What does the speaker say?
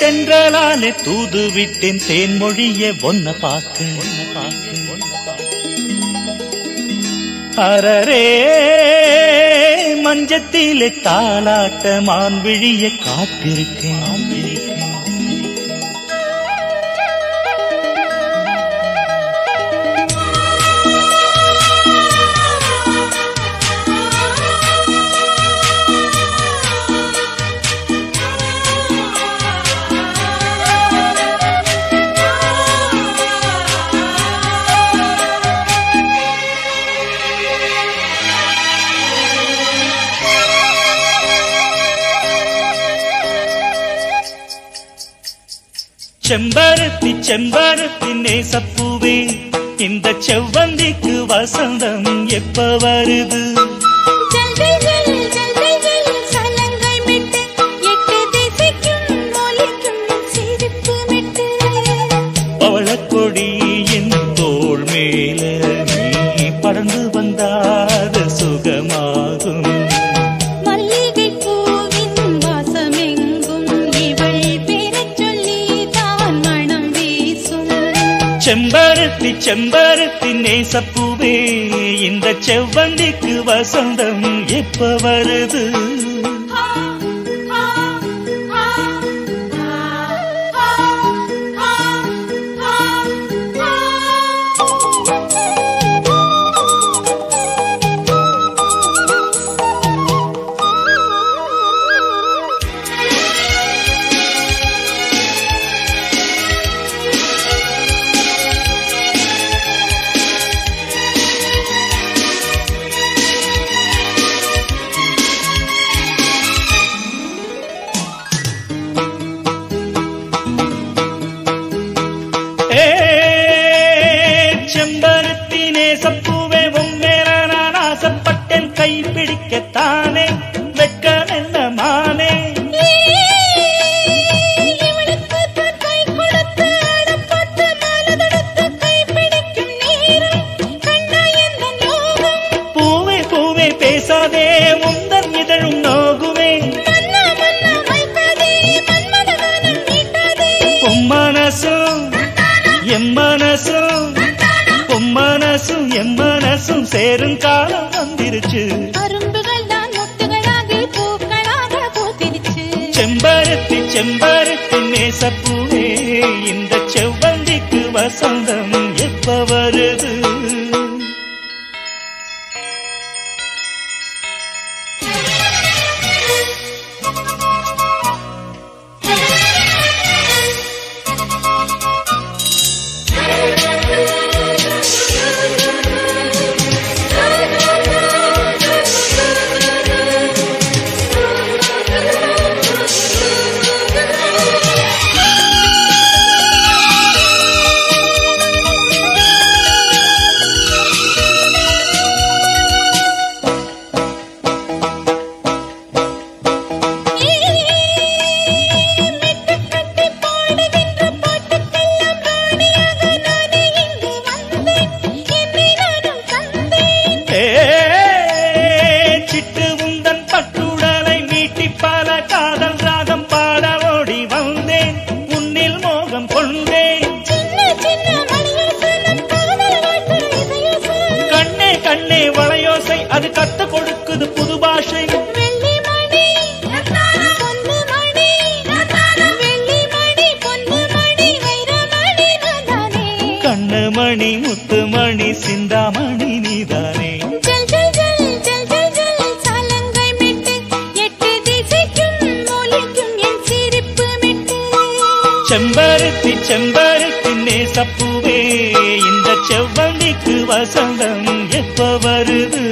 தென்றலாலே தூது விட்டேன் தேன்மொழிய ஒன்ன பார்க்க. அரரே மஞ்சத்திலே தாலாட்ட மான்விழிய காத்திருக்கேன். செம்பருத்தி செம்பருத்தி நேசப்பூவே, இந்த செவ்வந்திக்கு வசந்தம் எப்ப வருது? பவளக்கொடி என் தோள் மேல நீ பறந்து வந்தாது சுகமாகும். செம்பருத்தி செம்பருத்தி நேசப்பூவே, இந்த செவ்வந்திக்கு வசந்தம் எப்ப வருது? செம்பருத்தி நேசப்பூவே, உம்மேல நான் ஆசைப்பட்டேன், கை பிடிக்கத்தானே வெட்கமென்ன மானே. பூவே பூவே பேசாதே, உந்தன் இதழும் நோகுவே. உம்மனசும் எம்மனசும் மனசும் எம் மனசும் சேரும் காலம் வந்திருச்சு. அரும்புகள் தான் முட்டுகளாகி பூக்களாக பூத்திருச்சு. செம்பருத்தி செம்பருத்தி நேசப்பூவே, இந்த செவ்வந்திக்கு வசந்தம் எப்ப வருது? சிட்டு உந்தன் பட்டுடலை மீட்டி பல காதல் ராகம் பாட ஓடி வந்தேன், உன்னில் மோகம் கொண்டேன். கண்ணே கண்ணே வளையோசை, அது கத்து கொடுக்குது புது பாஷை. கண்ணமணி முத்துமணி சிந்தாமணி நீதானே. செம்பருத்தி செம்பருத்தி நேசப்பூவே, இந்த செவ்வந்திக்கு வசந்தம் எப்ப வருது?